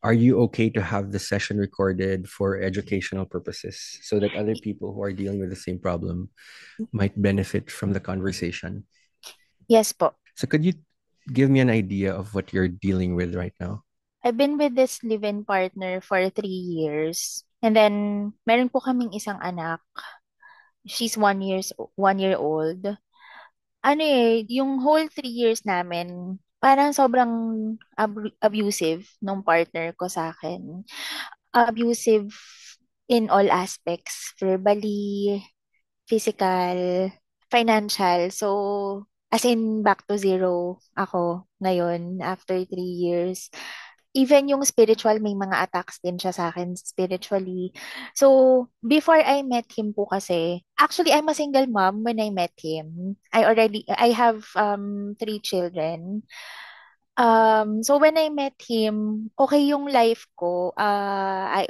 are you okay to have the session recorded for educational purposes so that other people who are dealing with the same problem might benefit from the conversation? Yes po. So could you give me an idea of what you're dealing with right now? I've been with this live-in partner for 3 years. And then, meron po kaming isang anak. She's 1 year old. Ano yung whole 3 years namin, parang sobrang abusive nung partner ko sa akin. Abusive in all aspects. Verbally, physical, financial. So, as in back to zero ako ngayon after 3 years. Even yung spiritual, may mga attacks din siya sa akin spiritually. So, before I met him po kasi, actually, I'm a single mom when I met him. I have 3 children. So when I met him, okay yung life ko.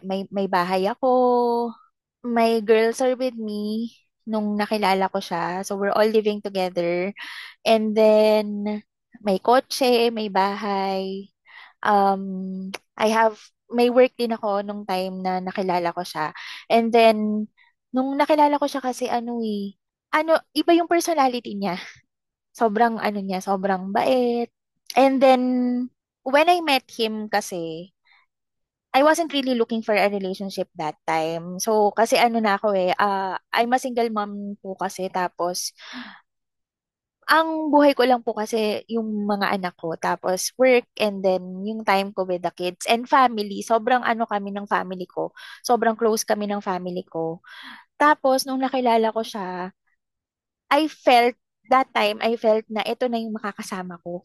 May bahay ako, my girls are with me nung nakilala ko siya. So we're all living together. And then, may kotse, may bahay. May work din ako nung time na nakilala ko siya. And then, nung nakilala ko siya kasi iba yung personality niya. Sobrang niya, sobrang bait. And then, when I met him kasi, I wasn't really looking for a relationship that time. So, kasi na ako I'm a single mom po kasi tapos, ang buhay ko lang po kasi yung mga anak ko, tapos work, and then yung time ko with the kids and family. Sobrang kami ng family ko. Sobrang close kami ng family ko. Tapos, nung nakilala ko siya, I felt, that time, I felt na ito na yung makakasama ko.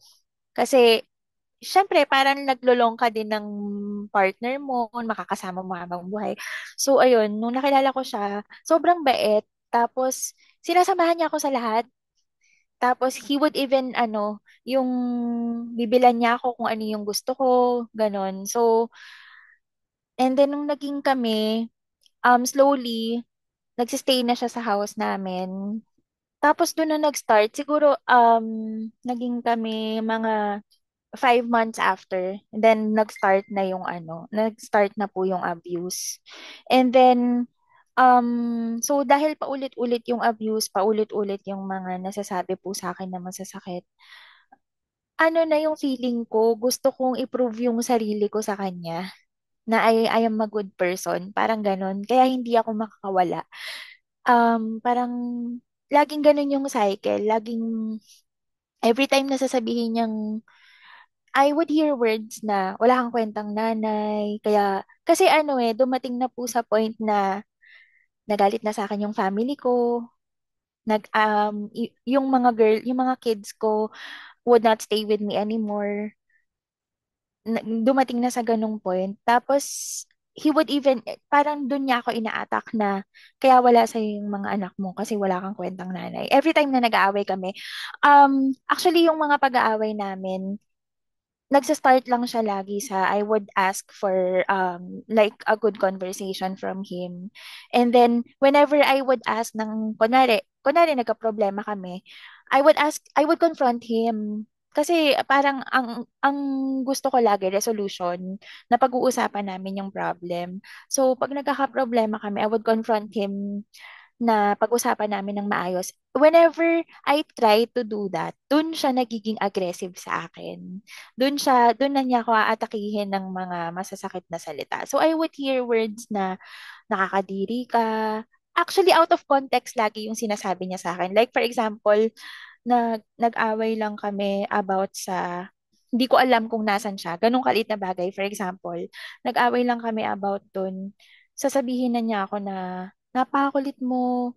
Kasi, syempre, parang naglulong ka din ng partner mo, makakasama mo habang buhay. So, ayun, nung nakilala ko siya, sobrang bait. Tapos, sinasamahan niya ako sa lahat. Tapos, he would even, yung bibilan niya ako kung ano yung gusto ko, ganon. So, and then, nung naging kami, slowly, nagsistay na siya sa house namin. Tapos, doon na nag-start. Siguro, naging kami mga 5 months after, and then nag-start na po yung abuse. And then, so dahil paulit-ulit yung abuse, paulit-ulit yung mga nasasabi po sa akin na masasakit, na yung feeling ko, gusto kong i-prove yung sarili ko sa kanya na I am a good person, parang ganon. Kaya hindi ako makakawala. Parang laging ganon yung cycle, laging every time na sasabihin niyang I would hear words na wala kang kwentang nanay. Kasi dumating na po sa point na nagalit na sa akin yung family ko. Yung mga kids ko would not stay with me anymore. Dumating na sa ganung point. Tapos, he would even, parang dun niya ako ina-attack na, kaya wala sa yung mga anak mo kasi wala kang kwentang nanay. Every time na nag-aaway kami, actually yung mga pag-aaway namin, nagsa-start lang siya lagi sa I would ask for like a good conversation from him. And then whenever I would ask ng kunwari nagka-problema kami, I would confront him. Kasi parang ang gusto ko lagi resolution na pag-uusapan namin yung problem. So pag nagkaka-problema kami, I would confront him na pag-usapan namin ng maayos. Whenever I try to do that, dun siya nagiging aggressive sa akin. Dun na niya ako aatakihin ng mga masasakit na salita. So I would hear words na nakakadiri ka. Actually, out of context lagi yung sinasabi niya sa akin. Like for example, nag-away lang kami about sa hindi ko alam kung nasan siya. Ganong kalit na bagay. For example, nag-away lang kami about dun. Sasabihin na niya ako na napakakulit mo,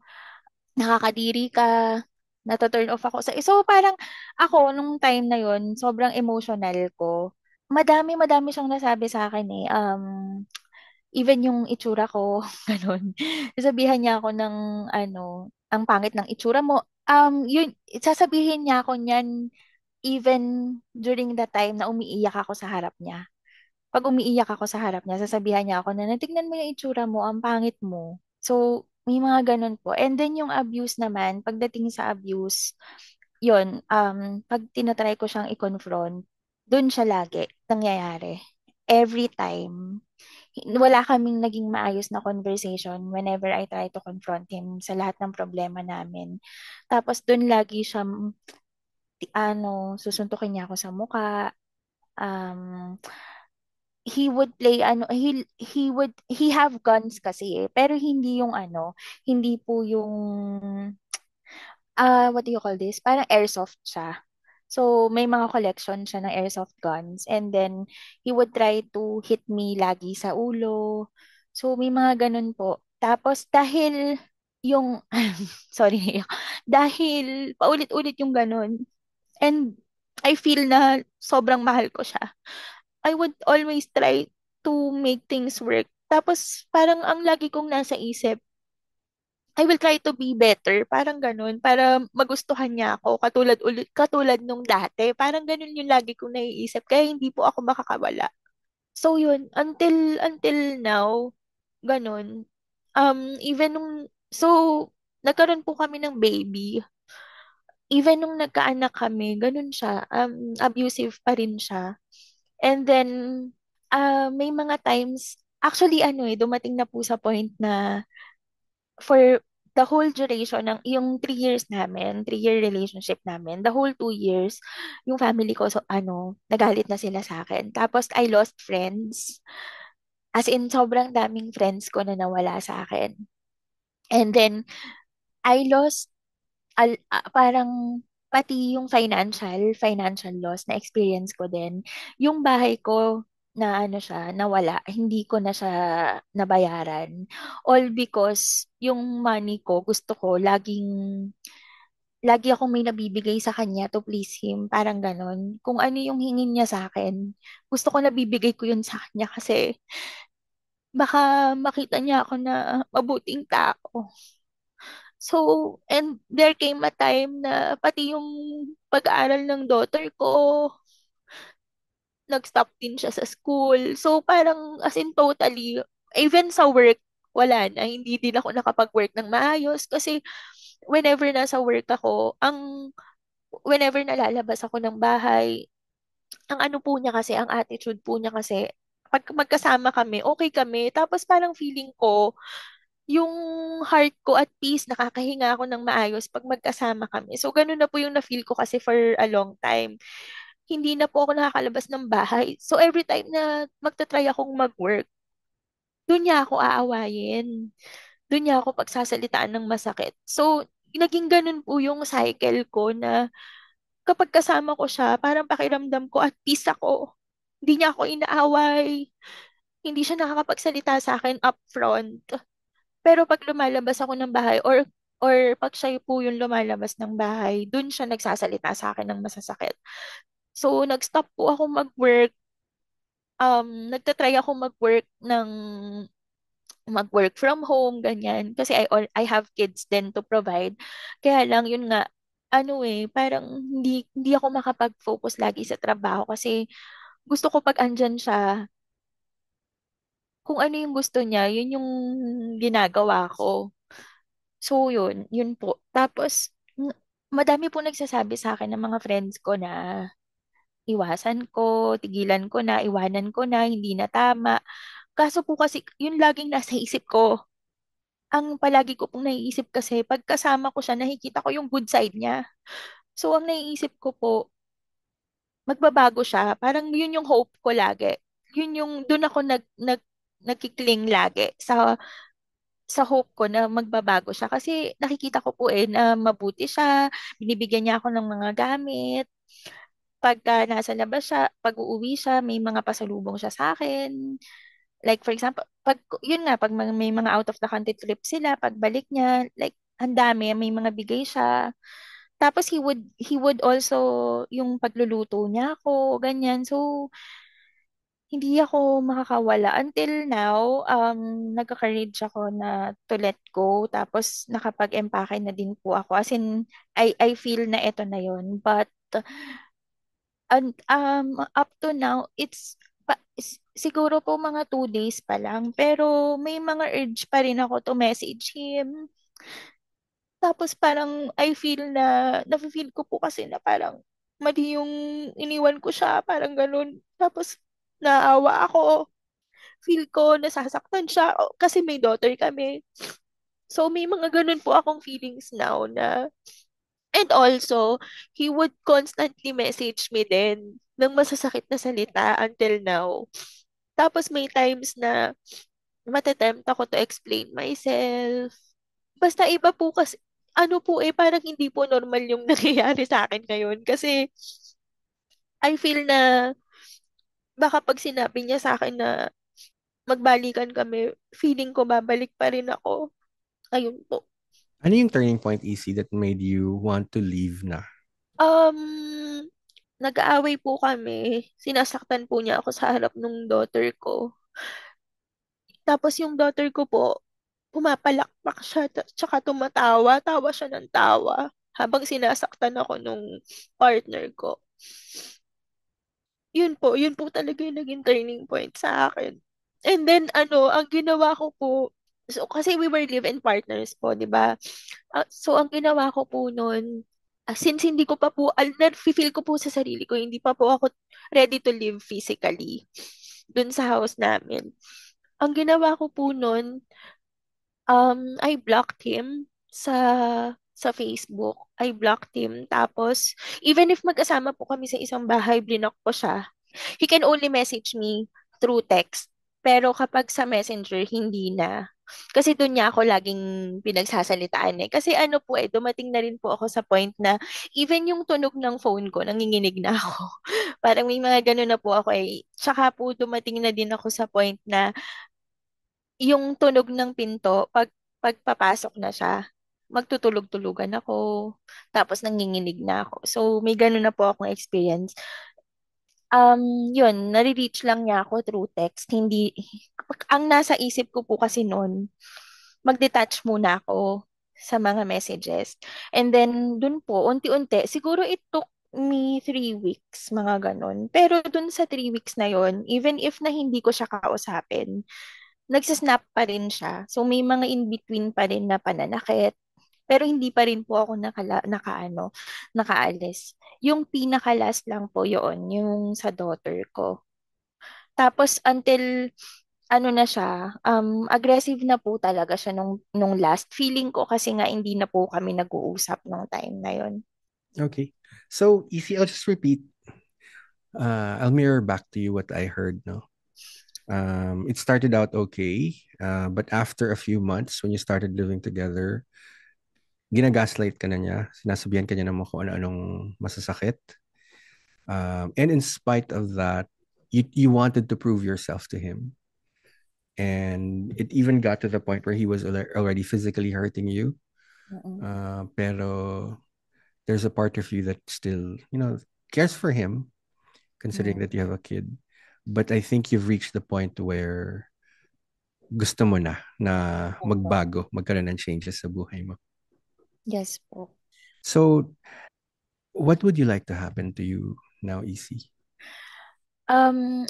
nakakadiri ka, nata-turn off ako sa. So parang ako nung time na yon sobrang emotional ko. Madami siyang nasabi sa akin eh. Even yung itsura ko, ganun. Sasabihan niya ako ng ang pangit ng itsura mo. Yun, sasabihin niya ako niyan even during the time na umiiyak ako sa harap niya. Pag umiiyak ako sa harap niya, sasabihan niya ako na natignan mo yung itsura mo, ang pangit mo. So, may mga ganun po. And then yung abuse naman, pagdating sa abuse, yun, pag tinatry ko siyang i-confront, dun siya lagi nangyayari. every time, wala kaming naging maayos na conversation whenever I try to confront him sa lahat ng problema namin. Tapos doon lagi siya, susuntukin niya ako sa mukha. Um, he would play, he have guns kasi eh, pero hindi yung hindi po yung, what do you call this? Parang airsoft siya. So, may mga collection siya ng airsoft guns. And then, he would try to hit me lagi sa ulo. So, may mga ganun po. Tapos, dahil yung, sorry, naiyak. Dahil paulit-ulit yung ganun. And I feel na sobrang mahal ko siya. I would always try to make things work. Tapos, parang ang lagi kong nasa isip, I will try to be better. Parang ganun. Para magustuhan niya ako. Katulad nung dati. Parang ganun yung lagi kong naiisip. Kaya hindi po ako makakawala. So yun, until now, ganun. Even nagkaroon po kami ng baby. Even nung nagkaanak kami, ganun siya. Abusive pa rin siya. And then, may mga times, actually dumating na po sa point na for the whole duration ng yung 3 years namin, 3-year relationship namin, the whole 2 years, yung family ko, so nagalit na sila sa akin. Tapos I lost friends. As in, sobrang daming friends ko na nawala sa akin. And then, I lost, parang, pati yung financial loss na experience ko din. Yung bahay ko, na nawala, hindi ko na siya nabayaran. All because yung money ko, gusto ko, lagi akong may nabibigay sa kanya to please him. Parang ganon. Kung ano yung hingin niya sa akin, gusto ko nabibigay ko yun sa kanya kasi baka makita niya ako na mabuting tao. So, and there came a time na pati yung pag-aaral ng daughter ko, nag-stop din siya sa school. So, parang as in totally, even sa work, wala na. Hindi din ako nakapag-work ng maayos kasi whenever nasa work ako, whenever nalalabas ako ng bahay, ang ano po niya kasi, ang attitude po niya kasi, pag magkasama kami, okay kami. Tapos parang feeling ko, yung heart ko at peace, nakakahinga ako ng maayos pag magkasama kami. So, ganun na po yung na-feel ko kasi for a long time. Hindi na po ako nakakalabas ng bahay. So, every time na magta-try akong mag-work, doon niya ako aawayin. Doon niya ako pagsasalitaan ng masakit. So, naging ganun po yung cycle ko na kapag kasama ko siya, parang pakiramdam ko at peace ako. Hindi niya ako inaaway. Hindi siya nakakapagsalita sa akin upfront. Pero pag lumalabas ako ng bahay or pag siya po yung lumalabas ng bahay, dun siya nagsasalita sa akin ng masasakit. So, nag-stop po ako mag-work. Nagtatry ako mag-work from home, ganyan. Kasi I have kids then to provide. Kaya lang, yun nga, parang hindi ako makapag-focus lagi sa trabaho kasi gusto ko pag andyan siya, kung ano yung gusto niya, yun yung ginagawa ko. So, yun po. Tapos, madami po nagsasabi sa akin ng mga friends ko na iwasan ko, tigilan ko na, iwanan ko na, hindi na tama. Kaso po kasi, yun laging nasa isip ko. Ang palagi ko pong naiisip kasi, pagkasama ko siya, nakikita ko yung good side niya. So, ang naiisip ko po, magbabago siya. Parang yun yung hope ko lagi. Doon ako nagkikling lagi sa hope ko na magbabago siya. Kasi nakikita ko po na mabuti siya, binibigyan niya ako ng mga gamit. Pagka nasa labas siya, pag uuwi siya, may mga pasalubong siya sa akin. Like for example, pag may mga out of the country trip sila, pagbalik niya, like ang dami, may mga bigay siya. Tapos he would also yung pagluluto niya ako, ganyan. So hindi ako makakawala. Until now, nagka-courage ako na to let go. Tapos nakapag-empake na din po ako. As in, I feel na ito na yun. But up to now, siguro po mga 2 days pa lang. Pero may mga urge pa rin ako to message him. Tapos parang nafe-feel ko po kasi na parang mali yung iniwan ko siya, parang ganun. Tapos naawa ako. Feel ko nasasaktan siya kasi may daughter kami. So may mga ganun po akong feelings now na and also he would constantly message me din ng masasakit na salita until now. Tapos may times na matetempt ako to explain myself. Basta iba po kasi ano po parang hindi po normal yung nangyayari sa akin ngayon kasi I feel na baka pag sinabi niya sa akin na magbalikan kami, feeling ko babalik pa rin ako. Ayun po. Ano yung turning point, EC, that made you want to leave na? Um, Nag-aaway po kami. Sinasaktan po niya ako sa harap ng daughter ko. Tapos yung daughter ko po, pumapalakpak siya, tsaka tumatawa, tawa siya ng tawa habang sinasaktan ako nung partner ko. Yun po talaga yung naging turning point sa akin. And then ano, ang ginawa ko po, so kasi we were live-in partners po, 'di ba? So ang ginawa ko po noon, since hindi ko pa po, feel ko po sa sarili ko, hindi pa po ako ready to live physically dun sa house namin. Ang ginawa ko po noon, I blocked him sa Facebook. I blocked him. Tapos, even if mag-asama po kami sa isang bahay, block ko siya. He can only message me through text. Pero kapag sa Messenger, hindi na. Kasi doon niya ako laging pinagsasalitaan eh. Kasi ano po dumating na rin po ako sa point na even yung tunog ng phone ko, nanginginig na ako. Parang may mga ganun na po ako eh. Tsaka po dumating na din ako sa point na yung tunog ng pinto, pagpapasok na siya, magtutulog-tulugan ako, tapos nanginginig na ako. So, may ganun na po akong experience. Yun, nare-reach lang niya ako through text. Hindi, ang nasa isip ko po kasi noon, mag-detach muna ako sa mga messages. And then, dun po, unti-unti, siguro it took me 3 weeks, mga ganun. Pero dun sa 3 weeks na yon, even if na hindi ko siya kausapin, nagsasnap pa rin siya. So may mga in-between pa rin na pananakit. Pero hindi pa rin po ako nakaalis. Yung pinaka-last lang po yun, yung sa daughter ko. Tapos until ano na siya, aggressive na po talaga siya nung last. Feeling ko kasi nga hindi na po kami nag-uusap nung time na yun. Okay. So, EC, I'll just repeat. I'll mirror back to you what I heard, no? It started out okay, but after a few months, when you started living together, ginagaslight ka na niya, sinasabihan ka niya ng mga kung ano-anong masasakit. And in spite of that, you wanted to prove yourself to him. And it even got to the point where he was already physically hurting you. Mm-mm. Pero there's a part of you that still, cares for him, considering Mm. that you have a kid. But I think you've reached the point where gusto mo na Opo. magbago, magkaroon ng changes sa buhay mo. Yes po. So, what would you like to happen to you now, EC?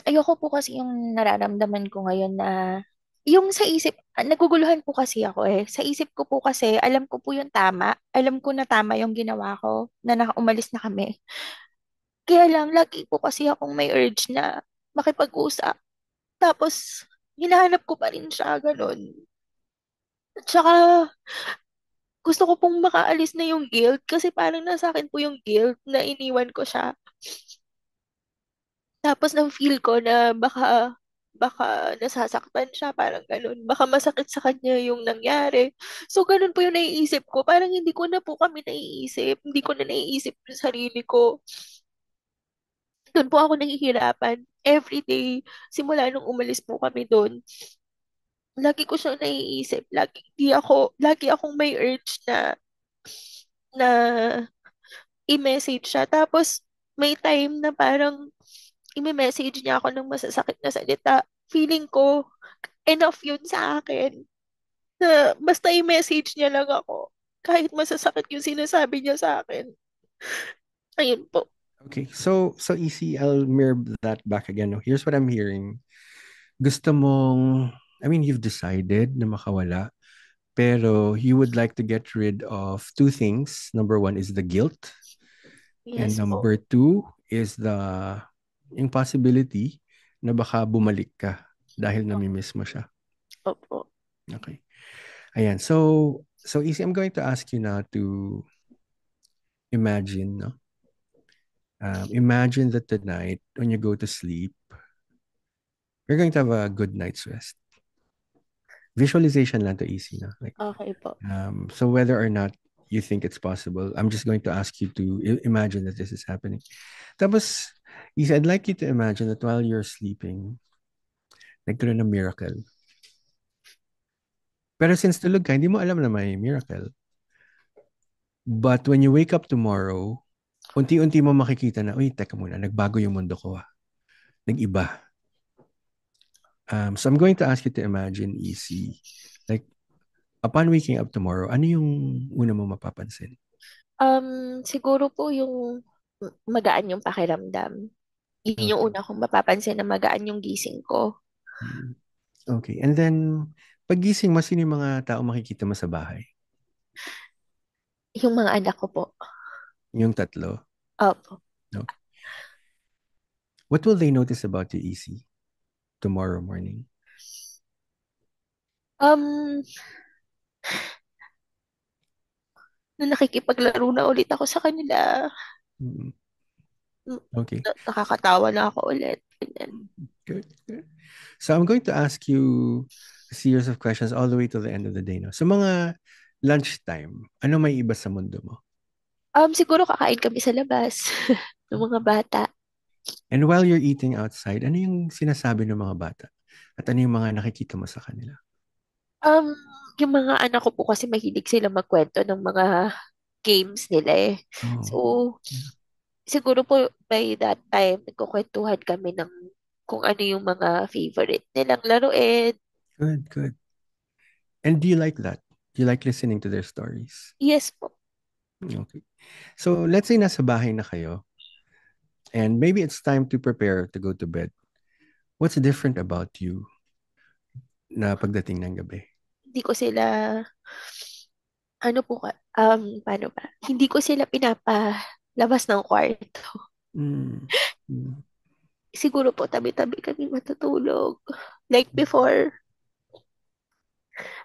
Ayoko po kasi yung nararamdaman ko ngayon na yung sa isip, naguguluhan po kasi ako eh. Sa isip ko po kasi, alam ko po yung tama. Alam ko na tama yung ginawa ko, na umalis na kami. Kaya lang, lagi po kasi akong may urge na makipag-usap. Tapos, hinahanap ko pa rin siya, ganun. At saka, gusto ko pong makaalis na yung guilt kasi parang nasa akin po yung guilt na iniwan ko siya. Tapos na-feel ko na baka nasasaktan siya, parang ganun. Baka masakit sa kanya yung nangyari. So, ganun po yung naiisip ko. Parang hindi ko na po kami naiisip. Hindi ko na naiisip yung sarili ko. Doon po ako nahihirapan. Every day, simula nung umalis po kami doon, lagi ko siyang naiisip. Lagi akong may urge na i-message siya. Tapos, may time na parang i-message niya ako ng masasakit na salita. Feeling ko, enough yun sa akin. Na basta i-message niya lang ako. Kahit masasakit yung sinasabi niya sa akin. Ayun po. Okay, so EC, I'll mirror that back again. No? Here's what I'm hearing. Gusto mong, I mean, you've decided na makawala, pero you would like to get rid of two things. Number one is the guilt, and Yes po. number two is the impossibility na baka bumalik ka dahil namimiss mo siya. Opo. Okay. Ayan. So easy. I'm going to ask you now to imagine, no? Imagine that tonight when you go to sleep, you're going to have a good night's rest. Visualization lang to easy, no? Like, Okay po. so whether or not you think it's possible, I'm just going to ask you to imagine that this is happening. Tapos, easy, I'd like you to imagine that while you're sleeping, nagkaroon ng miracle. Pero since tulog ka, hindi mo alam na may miracle. But when you wake up tomorrow, unti-unti mo makikita na, uy, teka muna, nagbago yung mundo ko ah. Nag-iba. So I'm going to ask you to imagine, easy. Like, upon waking up tomorrow, ano yung una mo mapapansin? Siguro po yung magaan yung pakiramdam. Yun yung Okay. una kong mapapansin na magaan yung gising ko. Mm. Okay. And then, paggising mo, sino yung mga tao makikita mo sa bahay? Yung mga anak ko po. Yung tatlo. Opo. Okay. What will they notice about you, Easy, tomorrow morning? Um, Nung nakikipaglaro na ulit ako sa kanila, Mm. mm, Okay. nakakatawa na ako ulit. Ganyan. Good. Good. So I'm going to ask you a series of questions all the way to the end of the day. No? So mga lunchtime, ano may iba sa mundo mo? Siguro kakain kami sa labas ng mga bata. And while you're eating outside, ano yung sinasabi ng mga bata? At ano yung mga nakikita mo sa kanila? Um, yung mga anak ko po kasi mahilig sila magkwento ng mga games nila eh. So, Oh, yeah. siguro po by that time, nagkukwentuhan kami ng kung ano yung mga favorite nilang laruin. Good, good. And do you like that? Do you like listening to their stories? Yes po. Okay. So let's say nasa bahay na kayo and maybe it's time to prepare to go to bed. What's different about you na pagdating ng gabi? Hindi ko sila, ano po paano ba? Hindi ko sila pinapalabas ng kwarto. Mm. Mm. Siguro po tabi-tabi kami matutulog. Like before,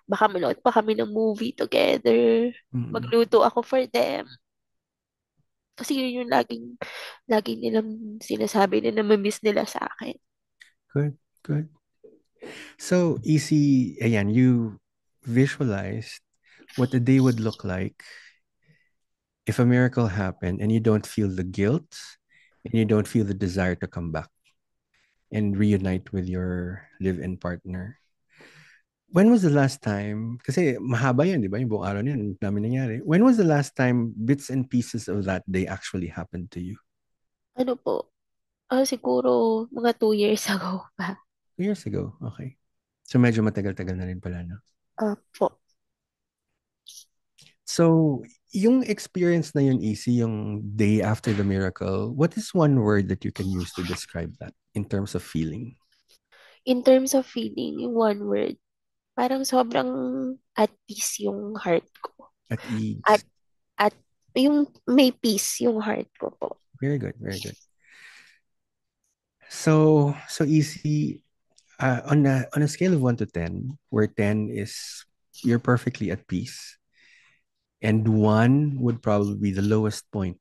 baka manood pa kami ng movie together. Mm. Magluto ako for them. Kasi yun yung laging nilang sinasabi na namimiss nila sa akin. Good, good. So, easy, ayan, you visualized what the day would look like if a miracle happened and you don't feel the guilt and you don't feel the desire to come back and reunite with your live-in partner. When was the last time, kasi mahaba yan, di ba? Yung buong araw na yan, ang dami nangyari. When was the last time bits and pieces of that day actually happened to you? Ano po, siguro mga 2 years ago pa. 2 years ago, okay. So medyo matagal-tagal na rin pala, no? Po. So, yung experience na yun, Easy, yung day after the miracle, what is one word that you can use to describe that in terms of feeling? In terms of feeling, yung one word, parang sobrang at peace yung heart ko. At At, ease. at yung may peace yung heart ko po. Very good, very good. So Easy, on a scale of 1 to 10, where 10 is you're perfectly at peace, and one would probably be the lowest point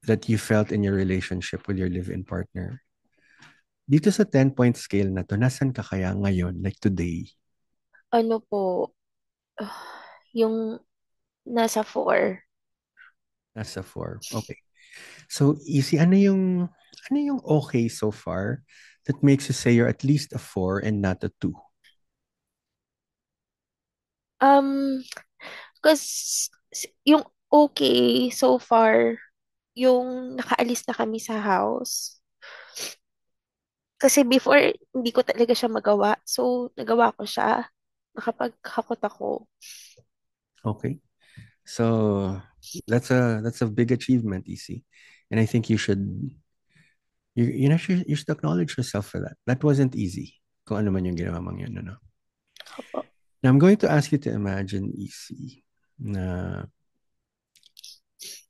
that you felt in your relationship with your live-in partner. Dito sa 10-point scale na to, nasan ka kaya ngayon, like today? Ano po, yung nasa 4. Nasa 4. Okay. So, Easy, ano yung okay so far that makes you say you're at least a 4 and not a 2? Um, Cause yung okay so far, yung nakaalis na kami sa house. Kasi before, hindi ko talaga siya magawa. So, nagawa ko siya. Nakapaghakot ako. Okay. So, that's a big achievement, Easy. And I think you should acknowledge yourself for that. That wasn't easy. Kung ano man yung ginawa mong yun, ano. Opo. Now, I'm going to ask you to imagine, Easy, na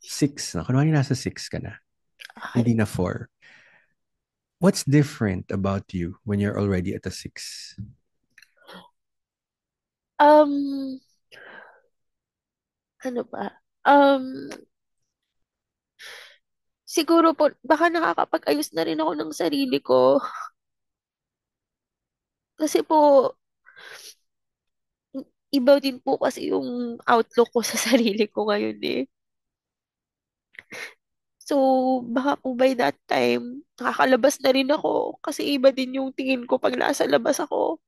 6 na. Kunwari nasa 6 ka na. Okay. Hindi na 4. What's different about you when you're already at a six? Um, ano ba? Um, Siguro po, baka nakakapag-ayos na rin ako ng sarili ko. Kasi po, iba din po kasi yung outlook ko sa sarili ko ngayon eh. So, baka po by that time, nakakalabas na rin ako. Kasi iba din yung tingin ko pag nasa labas ako.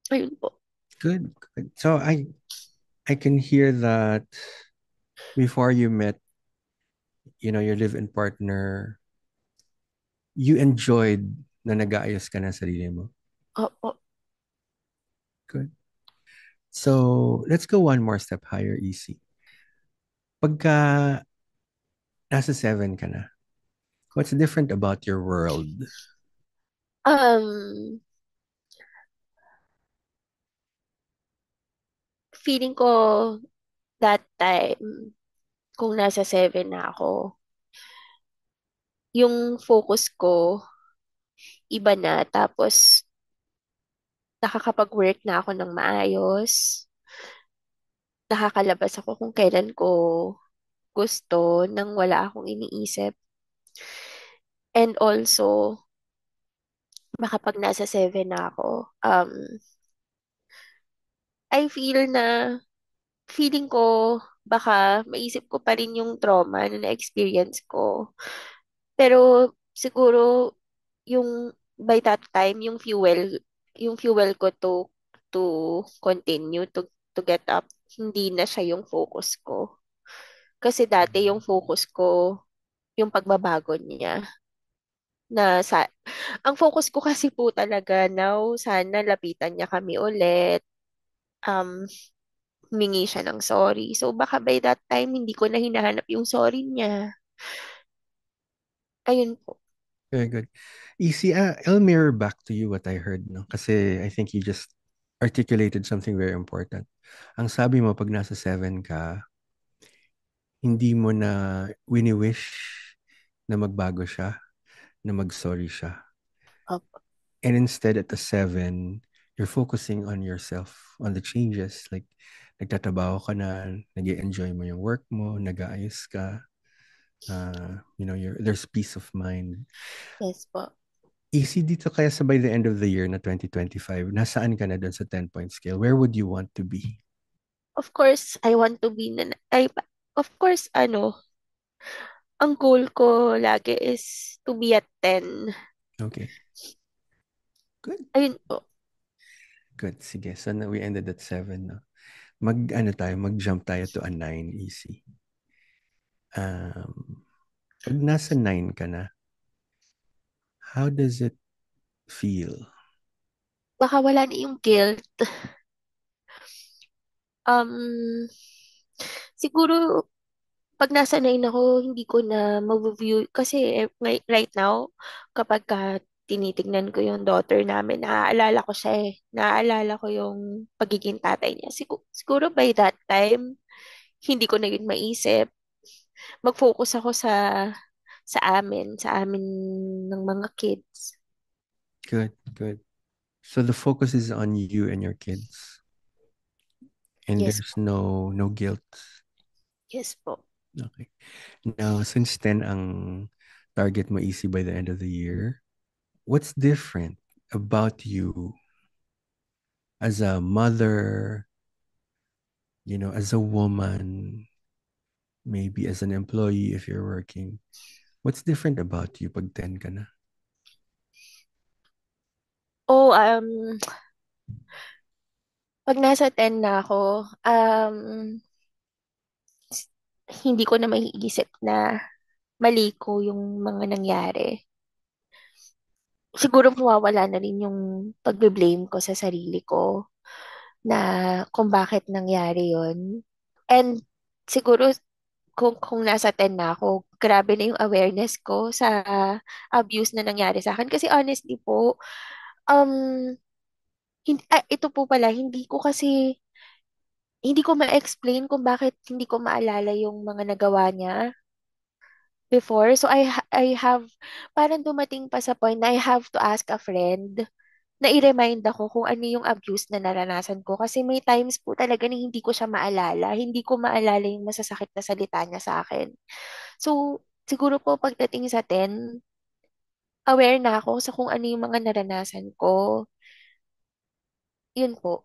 Ayun po. Good, good. So I can hear that before you met, your live-in partner, you enjoyed na nag-aayos ka ng sarili mo. Opo. Good. So let's go one more step higher, easy. Pagka nasa seven ka na, what's different about your world? Um, Feeling ko that time, kung nasa 7 na ako, yung focus ko, iba na. Tapos, nakakapag-work na ako ng maayos. Nakakalabas ako kung kailan ko gusto nang wala akong iniisip. And also, makapag nasa 7 na ako, I feel na, feeling ko, baka maisip ko pa rin yung trauma na na-experience ko. Pero siguro yung by that time yung fuel ko to continue to get up, hindi na siya yung focus ko. Kasi dati yung focus ko yung pagbabago niya na sa ang focus ko kasi po talaga now sana lapitan niya kami ulit, um humingi siya ng sorry. So baka by that time hindi ko na hinahanap yung sorry niya. Ayun po. Very good. Easy, I'll mirror back to you what I heard, no? Kasi I think you just articulated something very important. Ang sabi mo, pag nasa seven ka, hindi mo na wini-wish na magbago siya, na mag-sorry siya. Opo. And instead, at the seven, you're focusing on yourself, on the changes. Like, nagtatrabaho ka na, nag-enjoy mo yung work mo, nag-aayos ka. There's peace of mind. Yes po. Easy dito kaya sa by the end of the year na 2025, nasaan ka na dun sa 10-point scale? Where would you want to be? Of course, I want to be of course, ang goal ko lagi is to be at 10. Okay, good. Ayun po. Good. Sige. So we ended at 7, no? Mag-jump tayo to a 9, easy. Um, Pag nasa 9 ka na, how does it feel? Baka wala na yung guilt. Um, Siguro, pag nasa 9 ako, hindi ko na ma-view. Kasi right now, kapag tinitignan ko yung daughter namin, naaalala ko siya eh. Naaalala ko yung pagiging tatay niya. Siguro by that time, hindi ko na yun maisip. Mag-focus ako sa amin ng mga kids. Good, good. So the focus is on you and your kids, and Yes there's po. no guilt. Yes po. Okay. Now, since 10 ang target mo easy by the end of the year, what's different about you as a mother, as a woman, maybe as an employee if you're working? What's different about you pag 10 ka na? Oh, pag nasa 10 na ako, hindi ko na maiisip na mali ko yung mga nangyari. Siguro mawawala na rin yung pagbe-blame ko sa sarili ko na kung bakit nangyari yon. And siguro kung nasa 10 na ako, grabe na yung awareness ko sa abuse na nangyari sa akin. Kasi honestly po, um, ito po pala, hindi ko ma-explain kung bakit hindi ko maalala yung mga nagawa niya before. So I have parang dumating pa sa point na I have to ask a friend na i-remind ako kung ano yung abuse na naranasan ko. Kasi may times po talaga na hindi ko siya maalala. Hindi ko maalala yung masasakit na salita niya sa akin. So, siguro po pagdating sa 10, aware na ako sa kung ano yung mga naranasan ko. Yun po.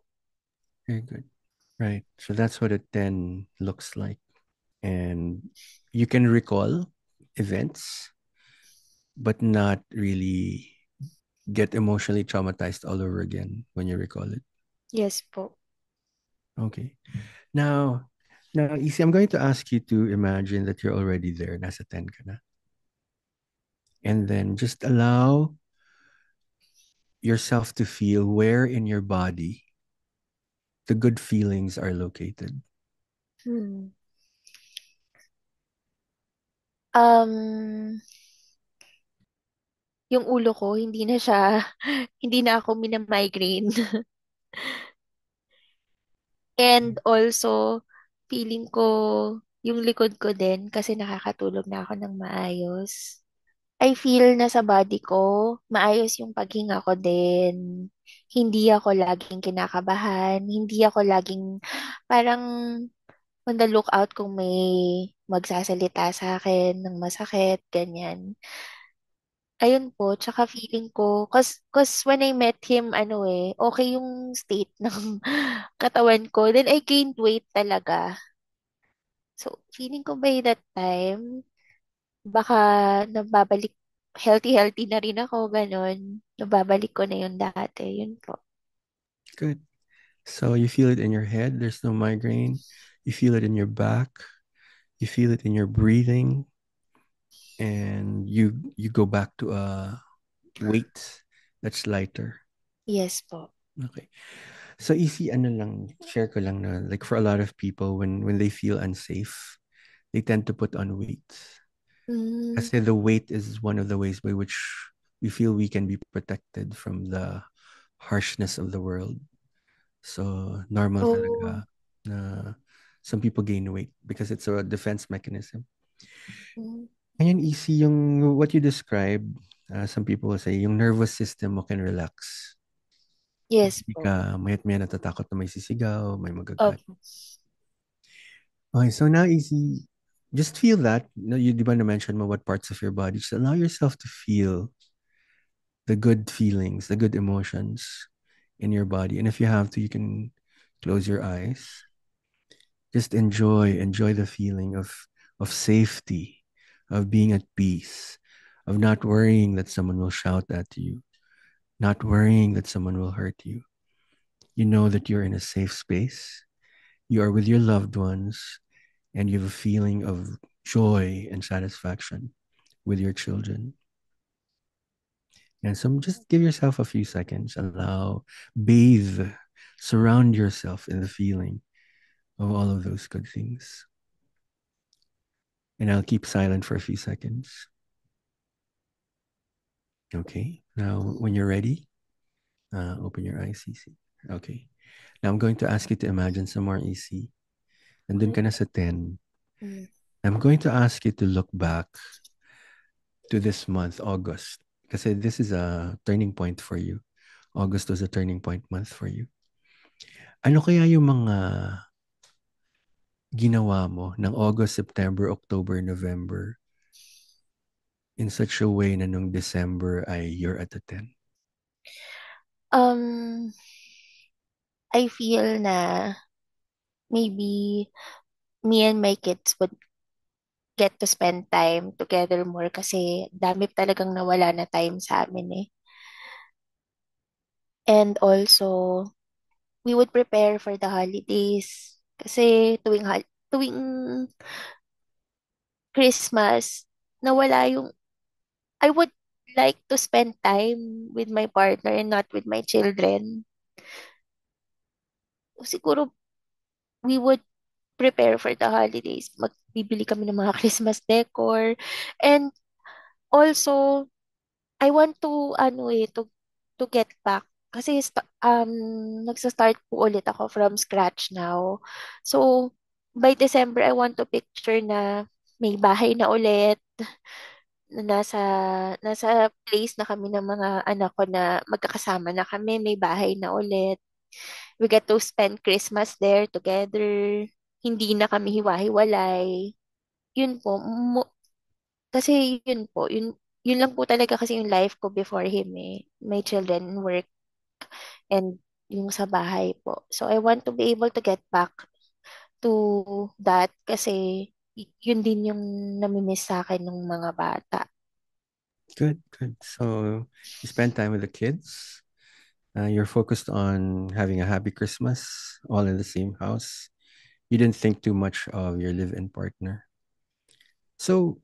Very good. Right. So that's what a 10 looks like. And you can recall events, but not really get emotionally traumatized all over again when you recall it. Yes po. Okay. Now, Isi, I'm going to ask you to imagine that you're already there. Nasa 10 ka na. And then just allow yourself to feel where in your body the good feelings are located. Hmm. Um, yung ulo ko, hindi na siya, hindi na ako minamigraine. And also, feeling ko yung likod ko din kasi nakakatulog na ako ng maayos. I feel na sa body ko, maayos yung paghinga ko din. Hindi ako laging kinakabahan. Hindi ako laging parang on the lookout kung may magsasalita sa akin ng masakit, ganyan. Ayun po, tsaka feeling ko, cause when I met him, ano okay yung state ng katawan ko. Then I gained weight talaga. So, feeling ko by that time, baka nababalik, healthy-healthy na rin ako, ganun. Nababalik ko na yung dati. Yun po. Good. So you feel it in your head, there's no migraine. You feel it in your back, you feel it in your breathing, and you go back to a weight that's lighter. Yes po. Okay. So easy ano lang, share ko lang na like for a lot of people when they feel unsafe, they tend to put on weight. Mm. Kasi the weight is one of the ways by which we feel we can be protected from the harshness of the world. So normal Oh. talaga na some people gain weight because it's a defense mechanism. Mm. Ngayon, easy yung what you describe, some people will say, yung nervous system mo can relax. Yes Hindi po. ka mayat-maya natatakot na may sisigaw, may magagalit. Opo. Okay, so now easy, just feel that. No, you di ba na-mention mo what parts of your body. Just allow yourself to feel the good feelings, the good emotions in your body. And if you have to, you can close your eyes. Just enjoy the feeling of safety, of being at peace, of not worrying that someone will shout at you, not worrying that someone will hurt you. You know that you're in a safe space. You are with your loved ones, and you have a feeling of joy and satisfaction with your children. And so just give yourself a few seconds, allow, bathe, surround yourself in the feeling of all of those good things. And I'll keep silent for a few seconds. Okay. Now, when you're ready, open your eyes, EC. Okay. Now, I'm going to ask you to imagine some more EC. Nandun ka na sa 10. Mm. I'm going to ask you to look back to this month, August. Kasi this is a turning point for you. August was a turning point month for you. Ano kaya yung mga ginawa mo ng August, September, October, November in such a way na nung December ay you're at a 10? Um, I feel na maybe me and my kids would get to spend time together more kasi dami talagang nawala na time sa amin eh. And also, we would prepare for the holidays. Kasi tuwing Christmas, nawala yung, I would like to spend time with my partner and not with my children. Siguro, we would prepare for the holidays. Magbibili kami ng mga Christmas decor. And also, I want to, to get back. Kasi, nagsa-start po ulit ako from scratch now. So, by December, I want to picture na may bahay na ulit. na nasa place na kami ng mga anak ko na magkakasama na kami, may bahay na ulit. We get to spend Christmas there together. Hindi na kami hiwa-hiwalay. Yun po, kasi yun lang po talaga kasi yung life ko before him eh. My children, work, and yung sa bahay po. So I want to be able to get back to that kasi yun din yung namimiss sa akin ng mga bata. Good, good. So you spend time with the kids. You're focused on having a happy Christmas, all in the same house. You didn't think too much of your live-in partner. So,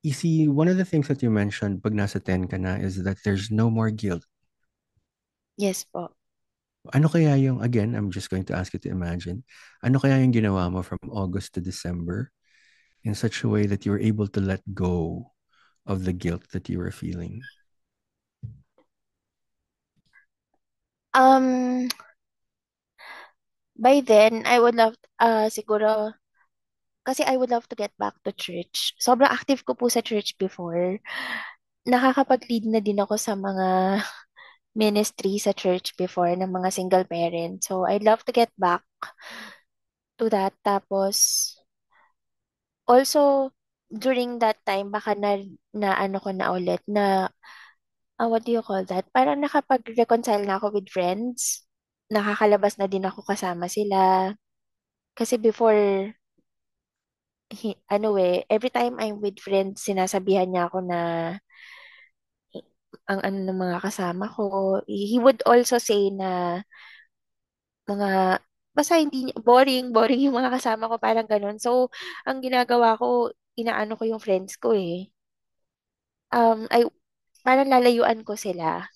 you see, one of the things that you mentioned pag nasa 10 ka na is that there's no more guilt. Yes po. Ano kaya yung, again, I'm just going to ask you to imagine, ano kaya yung ginawa mo from August to December in such a way that you were able to let go of the guilt that you were feeling? Um, by then, I would love, siguro, kasi I would love to get back to church. Sobrang active ko po sa church before. Nakakapag-lead na din ako sa mga ministry sa church before ng mga single parents. So, I'd love to get back to that. Tapos, also, during that time, baka na ano ko na ulit, na, what do you call that? Parang nakapag-reconcile na ako with friends. Nakakalabas na din ako kasama sila. Kasi before, ano eh, every time I'm with friends, sinasabihan niya ako na ang ano ng mga kasama ko. He would also say na mga, basta hindi boring yung mga kasama ko, parang ganun. So, ang ginagawa ko, inaano ko yung friends ko eh. Ay, parang lalayuan ko sila.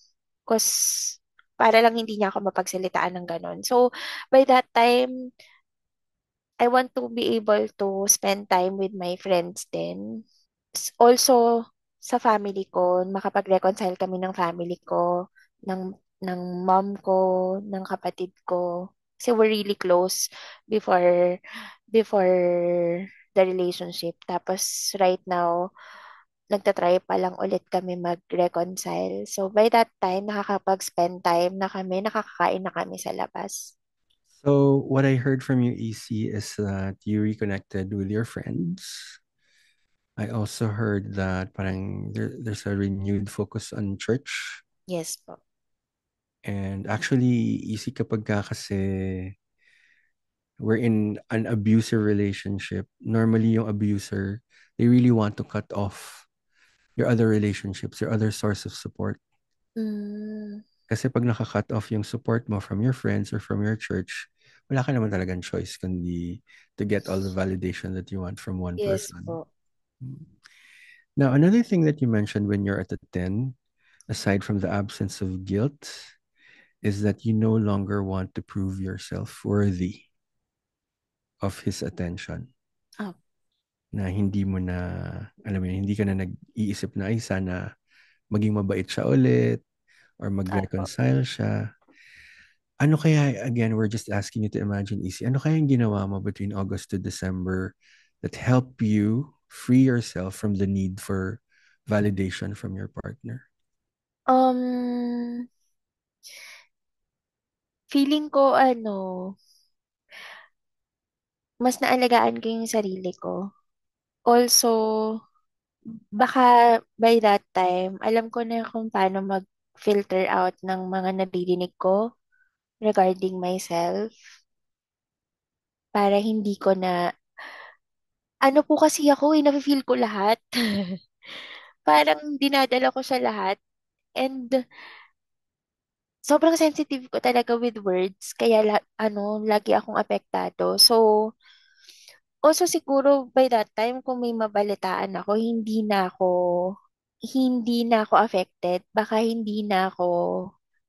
Cause, para lang hindi niya ako mapagsalitaan ng ganun. So, by that time, I want to be able to spend time with my friends din. Also, sa family ko, makapag-reconcile kami ng family ko, ng, ng mom ko, ng kapatid ko. Kasi we're really close before, before the relationship. Tapos, right now, nagtatry pa lang ulit kami mag-reconcile. So, by that time, nakakapag-spend time na kami, nakakakain na kami sa labas. So, what I heard from you, EC, is that you reconnected with your friends. I also heard that parang there's a renewed focus on church. Yes po. And actually, EC kapag ka kasi we're in an abusive relationship, normally yung abuser, they really want to cut off your other relationships, your other source of support. Mm, Kasi pag naka-cut off yung support mo from your friends or from your church, wala ka naman talagang choice kundi to get all the validation that you want from one yes person. po. Now, another thing that you mentioned when you're at the 10, aside from the absence of guilt, is that you no longer want to prove yourself worthy of his attention. Oh, Na hindi mo na, alam mo yun, hindi ka na nag-iisip na, ay, sana maging mabait siya ulit or opo. mag-reconcile siya. Ano kaya, again, we're just asking you to imagine easy. Ano kaya yung ginawa mo between August to December that help you free yourself from the need for validation from your partner? Um, Feeling ko mas naalagaan ko yung sarili ko. Also, baka by that time, alam ko na kung paano mag-filter out ng mga naririnig ko regarding myself para hindi ko na, ano po kasi ako, nafe-feel ko lahat. Parang dinadala ko siya lahat. And sobrang sensitive ko talaga with words, kaya lagi akong apektado. So, also siguro by that time kung may mabalitaan ako, hindi na ako affected. Baka hindi na ako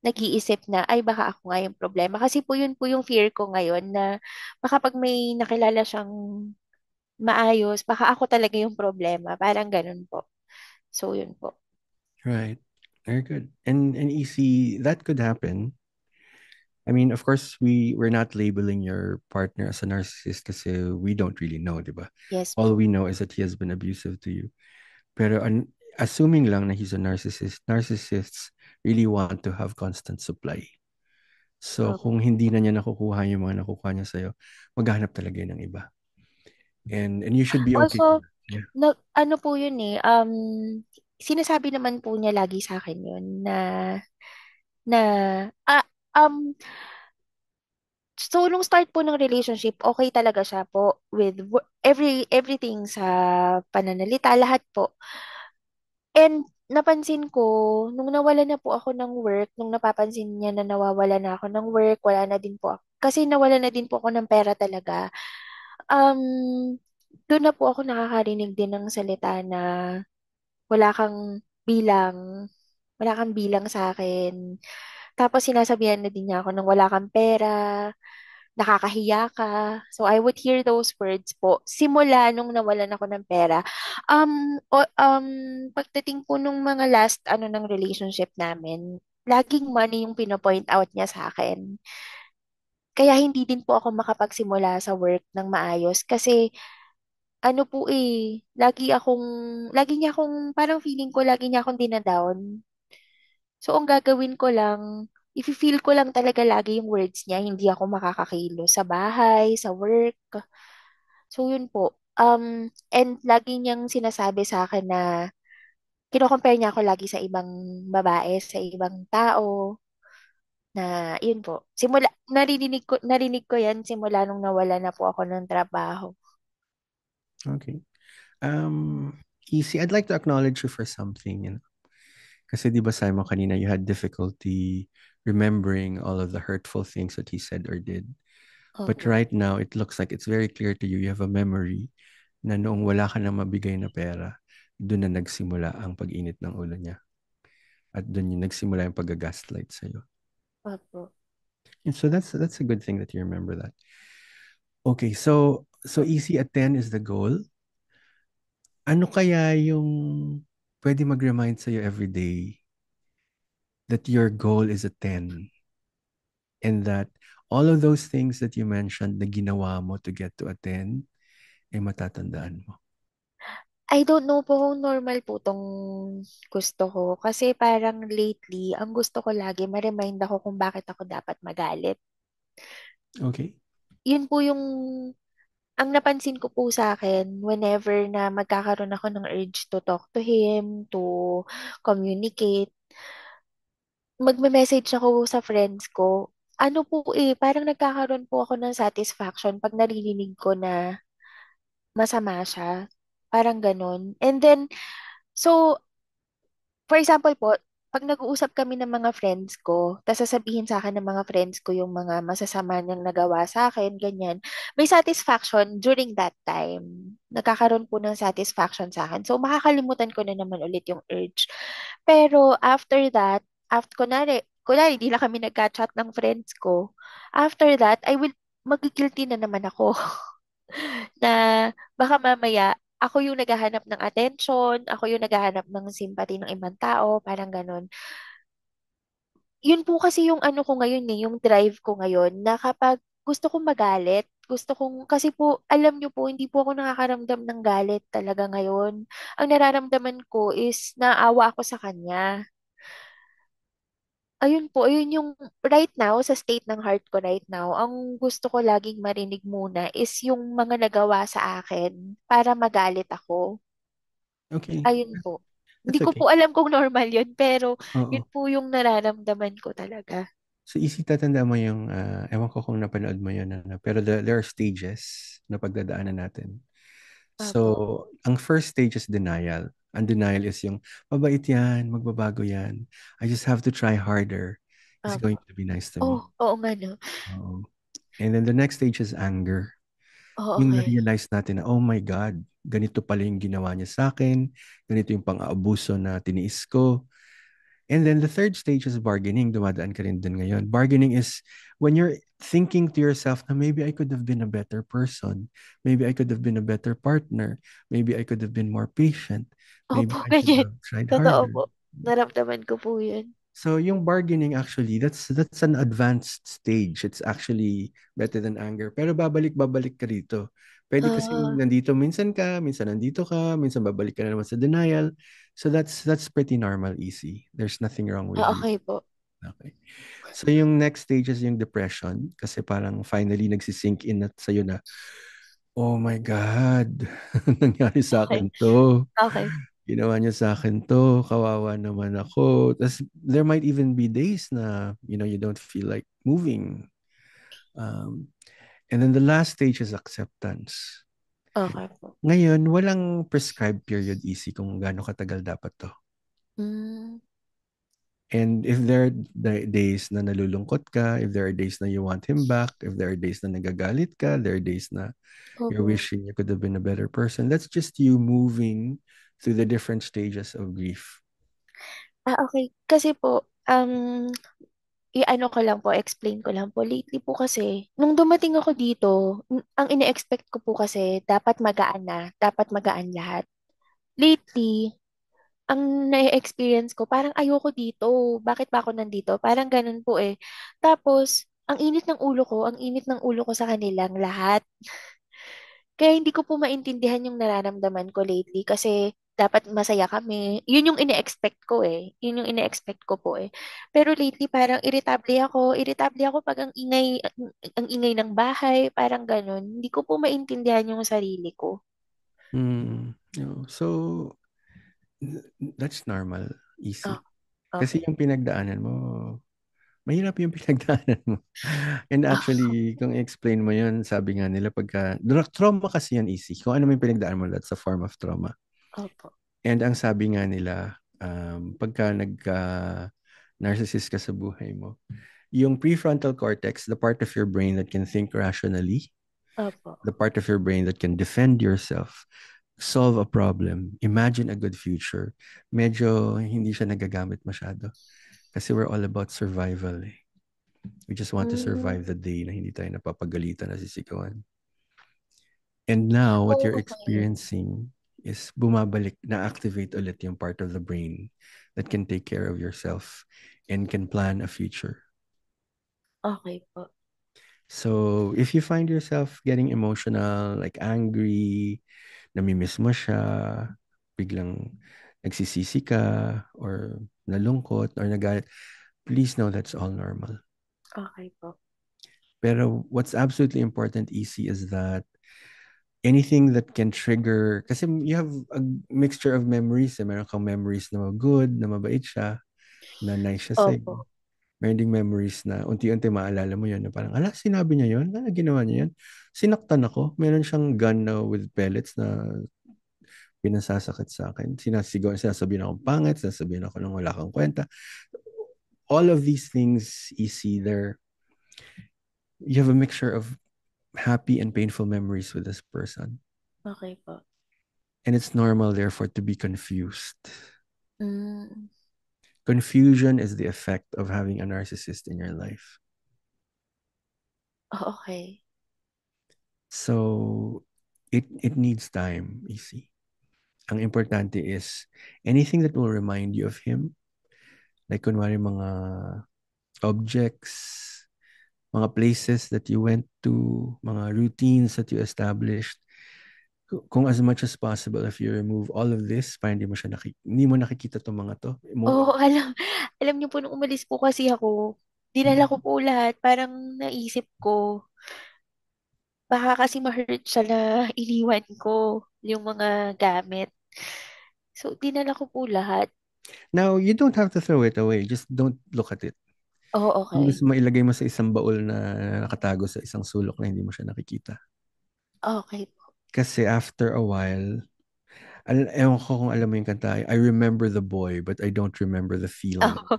nag-iisip na, ay baka ako nga yung problema. Kasi yun po yung fear ko ngayon na baka pag may nakilala siyang maayos, baka ako talaga yung problema. Parang ganun po. So, yun po. Right. Very good. And easy, that could happen. I mean, of course, we're not labeling your partner as a narcissist kasi we don't really know, di ba? Yes All po. we know is that he has been abusive to you. Pero assuming lang na he's a narcissist, narcissists really want to have constant supply. So Opo. kung hindi na niya nakukuha yung mga nakukuha niya sa'yo, maghahanap talaga yun ng iba. And you should be okay with Also, that. Yeah. ano po yun eh, sinasabi naman po niya lagi sa akin yun na, ah, um, so nung start po ng relationship, okay talaga siya po with everything sa pananalita, lahat po. And napansin ko, nung nawala na po ako ng work, nung napapansin niya na nawawala na ako ng work, wala na din po ako. Kasi nawala na din po ako ng pera talaga. Um, Doon na po ako nakakarinig din ng salita na wala kang bilang, wala kang bilang sa akin. Tapos sinasabihan na din niya ako ng wala kang pera, nakakahiya ka. So I would hear those words po simula nung nawalan ako ng pera. Pagdating po nung mga last ng relationship namin, laging money yung pinopoint out niya sa akin. Kaya hindi din po ako makapagsimula sa work ng maayos kasi ano po lagi niya akong, parang feeling ko lagi niya akong dinadown. So ang gagawin ko lang, i-feel ko lang talaga lagi yung words niya, hindi ako makakakilo sa bahay, sa work. So yun po. And lagi niyang sinasabi sa akin na kino-compare niya ako lagi sa ibang babae, sa ibang tao, na yun po. Narinig ko yan simula nung nawala na po ako ng trabaho. Okay. Easy, I'd like to acknowledge you for something, you know. Kasi di ba sabi mo kanina, you had difficulty remembering all of the hurtful things that he said or did. But Opo. right now, it looks like it's very clear to you. You have a memory na noong wala ka na mabigay na pera, doon na nagsimula ang pag-init ng ulo niya. At doon yung nagsimula yung pag-gaslight sa'yo. Opo. And so that's a good thing that you remember that. Okay, so easy at 10 is the goal. Ano kaya yung pwede mag-remind sa'yo every day that your goal is a 10 and that all of those things that you mentioned na ginawa mo to get to a 10, eh matatandaan mo. I don't know po kung normal po tong gusto ko. Kasi parang lately, ang gusto ko lagi, ma-remind ako kung bakit ako dapat magalit. Okay? Yun po yung, ang napansin ko po sa akin, whenever na magkakaroon ako ng urge to talk to him, to communicate, magme-message ako sa friends ko. Ano po parang nagkakaroon po ako ng satisfaction pag naririnig ko na masama siya. Parang ganun. And then, so, for example po, pag nag-uusap kami ng mga friends ko, tapos sasabihin sa akin ng mga friends ko yung mga masasama niyang nagawa sa akin, ganyan, may satisfaction during that time. Nagkakaroon po ng satisfaction sa akin. So, makakalimutan ko na naman ulit yung urge. Pero after that, kunwari, di na kami nagka-chat ng friends ko. After that, magigilty na naman ako na baka mamaya ako yung naghahanap ng attention, ako yung naghahanap ng sympathy ng ibang tao, parang ganun. Yun po kasi yung ano ko ngayon yung drive ko ngayon, na kapag gusto kong magalit, kasi po, alam niyo po, hindi po ako nakakaramdam ng galit talaga ngayon. Ang nararamdaman ko is naawa ako sa kanya. Ayun yung right now, sa state ng heart ko right now, ang gusto ko laging marinig muna is yung mga nagawa sa akin para magalit ako. Okay. Ayun po. Hindi That's ko okay. po alam kung normal yun, pero Oo. yun po yung nararamdaman ko talaga. So easy tatanda mo yung, ewan ko kung napanood mo yun, ano, pero there are stages na pagdadaanan natin. Opo. So, ang first stage is denial. Ang denial is yung, mabait yan, magbabago yan. I just have to try harder. He's Opo. going to be nice to Oh, me. oo nga no. Oo. And then the next stage is anger. Oo, Yung okay. na-realize natin na, oh my God, ganito pala yung ginawa niya sa akin. Ganito yung pang-aabuso na tiniis ko. And then the third stage is bargaining. Dumadaan ka rin din ngayon. Bargaining is when you're thinking to yourself na maybe I could have been a better person. Maybe I could have been a better partner. Maybe I could have been more patient. Maybe Opo, I should ganyan. have tried Totoo harder. po. Naramdaman ko po yun. So yung bargaining actually, that's an advanced stage. It's actually better than anger. Pero babalik-babalik ka rito. Pwede kasi Ah, nandito minsan ka, minsan nandito ka, minsan babalik ka na naman sa denial. So that's pretty normal, easy. There's nothing wrong with you. okay po. Okay. So yung next stage is yung depression kasi parang finally nagsisink in at sa'yo na, oh my God, nangyari sa Okay. akin to. Okay. Ginawa niya sa akin to, kawawa naman ako. Tas there might even be days na, you don't feel like moving. Um, and then the last stage is acceptance. Okay po. Ngayon, walang prescribed period easy kung gaano katagal dapat to. Hmm, And if there are days na nalulungkot ka, if there are days na you want him back, if there are days na nagagalit ka, there are days na you're opo. wishing you could have been a better person, that's just you moving through the different stages of grief. Okay. Kasi po, i-ano ko lang po, explain ko lang po. Lately po kasi, nung dumating ako dito, ang ine-expect ko po kasi, dapat magaan na, dapat magaan lahat. Lately, ang na-experience ko, parang ayoko dito. Bakit ba ako nandito? Parang ganun po eh. Tapos, ang init ng ulo ko sa kanilang lahat. Kaya hindi ko po maintindihan yung nararamdaman ko lately kasi dapat masaya kami. Yun yung ine-expect ko eh. Yun yung ine-expect ko po eh. Pero lately parang irritable ako. Irritable ako pag ang ingay ng bahay, parang ganun. Hindi ko po maintindihan yung sarili ko. So that's normal, Oh, easy. Kasi okay. yung pinagdaanan mo, mahirap yung pinagdaanan mo. And Oh, actually, kung i-explain mo yun, sabi nga nila, trauma kasi yan easy. Kung ano may pinagdaan mo, that's a form of trauma. opo. And ang sabi nga nila, pagka narcissist ka sa buhay mo, yung prefrontal cortex, the part of your brain that can think rationally, Opo. the part of your brain that can defend yourself, solve a problem, imagine a good future, medyo hindi siya nagagamit masyado. Kasi we're all about survival eh. We just want to Mm, survive the day na hindi tayo napapagalitan, nasisigawan. And now, what oh, you're okay. experiencing is bumabalik, na-activate ulit yung part of the brain that can take care of yourself and can plan a future. Okay po. So, if you find yourself getting emotional, like angry, namimiss mo siya, biglang nagsisisi ka, or nalungkot, or nagalit, please know that's all normal. Okay po. Pero what's absolutely important, EC, is that anything that can trigger, kasi you have a mixture of memories. Eh. Meron kang memories na good, na mabait siya, na nice siya sa'yo. Opo. Meron ding memories na unti-unti maalala mo yun na parang, ala, sinabi niya yun? Ala, ginawa niya yun? Sinaktan ako. Meron siyang gun na with pellets na pinasasakit sa akin. Sinasigaw, sinasabihin akong pangit, sinasabihin ako ng wala kang kwenta. All of these things, EC, there, you have a mixture of happy and painful memories with this person. Okay po. And it's normal, therefore, to be confused. Mm, Confusion is the effect of having a narcissist in your life. okay. So it needs time, easy. Ang importante is anything that will remind you of him, like kunwari mga objects, mga places that you went to, mga routines that you established. Kung as much as possible, if you remove all of this, para hindi mo nakikita tong mga to, move Oo, on. alam niyo po nung umalis po kasi ako, dinala ko po lahat. Parang naisip ko, baka kasi ma-hurt siya na iniwan ko yung mga gamit. So, dinala ko po lahat. Now, you don't have to throw it away. Just don't look at it. Oo, Kung okay. gusto mo ilagay mo sa isang baul na nakatago sa isang sulok na hindi mo siya nakikita. Okay po. Kasi after a while, ewan ko kung alam mo yung kanta, I remember the boy, but I don't remember the feeling. Oo.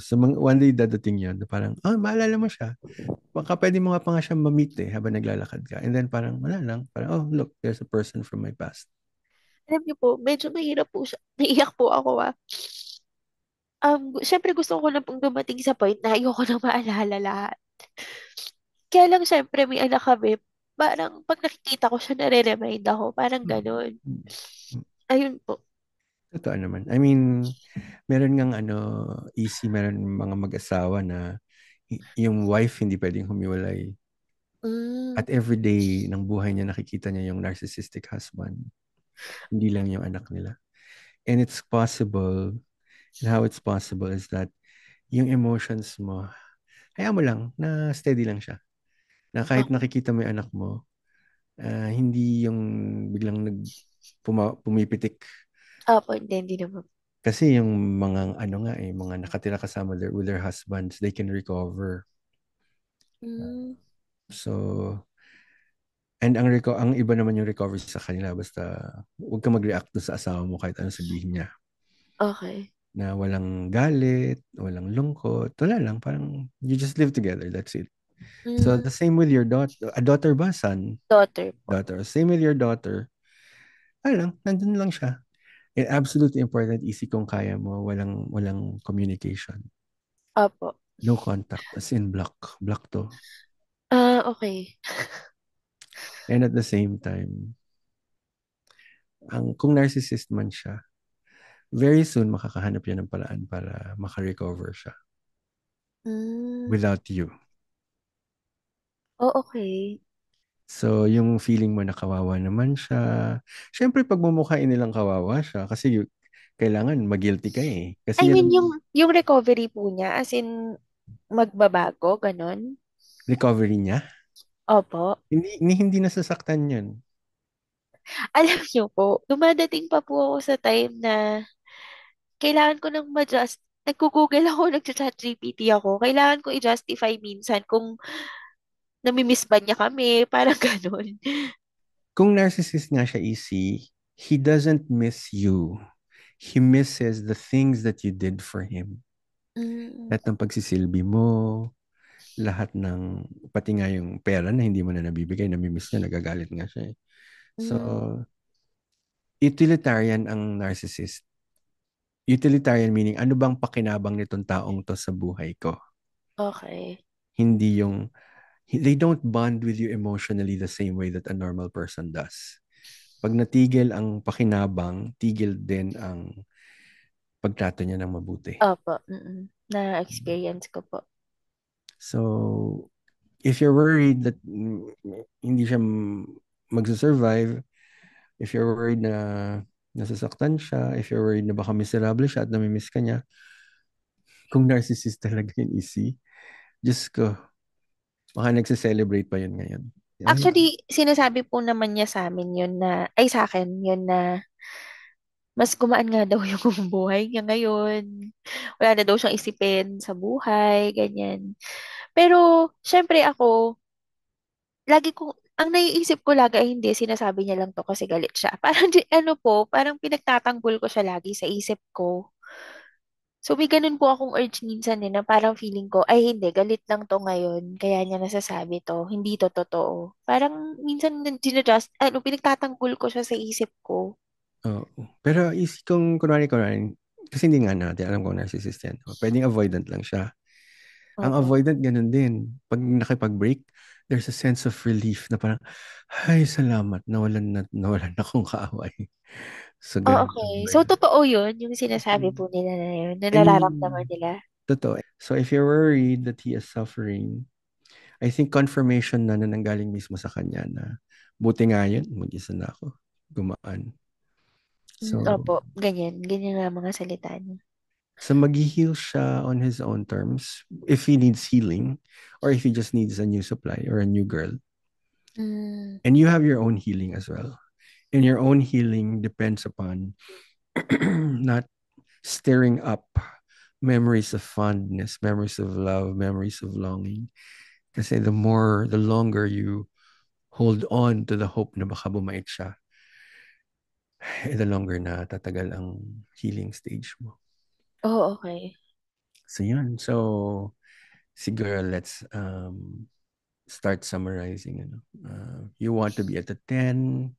So, one day dadating yun, na parang, maalala mo siya. Baka pwede mo nga pa nga siya ma-meet eh, habang naglalakad ka. And then parang, wala lang. Parang, oh, look, there's a person from my past. Alam niyo po, medyo mahirap po siya. Naiyak po ako syempre gusto ko na pong dumating sa point na ayoko na maalala lahat. Kaya lang syempre may anak kami. Parang pag nakikita ko siya, nare-remind ako. Parang Mm, ganun. mm, mm. Ayun po. Totoo naman. I mean, meron ngang easy, meron mga mag-asawa na yung wife hindi pwedeng humiwalay. Mm, At every day ng buhay niya nakikita niya yung narcissistic husband. Hindi lang yung anak nila. And it's possible, and how it's possible is that yung emotions mo, hayaan mo lang na steady lang siya. Na kahit okay. nakikita mo yung anak mo, hindi yung biglang pumipitik. Opo, hindi naman. Kasi yung mga nga mga nakatira kasama with their husbands, they can recover. Mm, So, and ang iba naman yung recovery sa kanila basta huwag ka mag-react doon sa asawa mo kahit ano sabihin niya. okay. Na walang galit, walang lungkot, wala lang, parang you just live together, that's it. So Mm, the same with your daughter, a daughter ba, son? daughter po. Daughter. Same with your daughter. Ano lang, nandun lang siya. Absolutely important, easy kung kaya mo, walang communication. Opo. No contact, as in block. Block to. Ah, okay. And at the same time, kung narcissist man siya, very soon makakahanap yan ng paraan para makarecover siya Mm, without you. oh, okay. So, yung feeling mo na kawawa naman siya, syempre pagmumukhain nilang kawawa siya kasi kailangan mag-guilty ka eh. I Kasi yan mean, ang yung recovery po niya, as in, magbabago, ganon. recovery niya. Opo. Hindi nasasaktan yun. Alam niyo po, dumadating pa po ako sa time na kailangan ko nang ma-just, nagko-Google ako, nag-chat GPT ako. Kailangan ko i-justify minsan kung namimiss ba niya kami, parang ganon. Kung narcissist nga siya, easy, he doesn't miss you. He misses the things that you did for him. Mm, Lahat ng pagsisilbi mo, lahat ng, pati nga yung pera na hindi mo na nabibigay, namimiss niya, nagagalit nga siya eh. So, mm, utilitarian ang narcissist. Utilitarian meaning, ano bang pakinabang nitong taong to sa buhay ko? okay. Hindi yung, they don't bond with you emotionally the same way that a normal person does. Pag natigil ang pakinabang, tigil din ang pagtrato niya ng mabuti. Opo, na-experience ko po. So, if you're worried that hindi siya magsusurvive, if you're worried na nasasaktan siya, if you're worried na baka miserable siya at namimiss ka niya, kung narcissist talaga yun, easy, Diyos ko, baka nagse-celebrate pa yun ngayon. Ay, Actually, sinasabi po naman niya sa amin yun na, ay sa akin, yun na mas gumaan nga daw yung buhay niya ngayon. Wala na daw siyang isipin sa buhay, ganyan. Pero, syempre ako, lagi ko, ang naiisip ko lagi ay hindi, sinasabi niya lang to kasi galit siya. Parang, ano po, parang pinagtatanggol ko siya lagi sa isip ko. So, may ganun po akong urge minsan na parang feeling ko, ay hindi, galit lang to ngayon, kaya niya nasasabi to, hindi to totoo. Parang minsan, pinagtatanggol ko siya sa isip ko. oo. Pero easy kung kunwari, kasi hindi nga natin alam kung narcissist yan. Pwedeng avoidant lang siya. Ang Oo. avoidant, ganun din. Pag nakipag-break, there's a sense of relief na parang, ay, salamat, nawalan na akong kaaway. So, Oh, ganun okay. So, avoidant. totoo yun, yung sinasabi po nila na yun, na I nararamdaman mean, nila. totoo. So, if you're worried that he is suffering, I think confirmation na nanggaling mismo sa kanya na buti nga yun, mag-isa na ako. Gumaan. So, Opo, ganyan. Ganyan nga mga salita niya. mag-heal siya on his own terms if he needs healing or if he just needs a new supply or a new girl. Mm, And you have your own healing as well. And your own healing depends upon not stirring up memories of fondness, memories of love, memories of longing. Kasi the longer you hold on to the hope na baka bumait siya, the longer na tatagal ang healing stage mo. oh, okay. So yun. So siguro let's start summarizing. You want to be at a 10.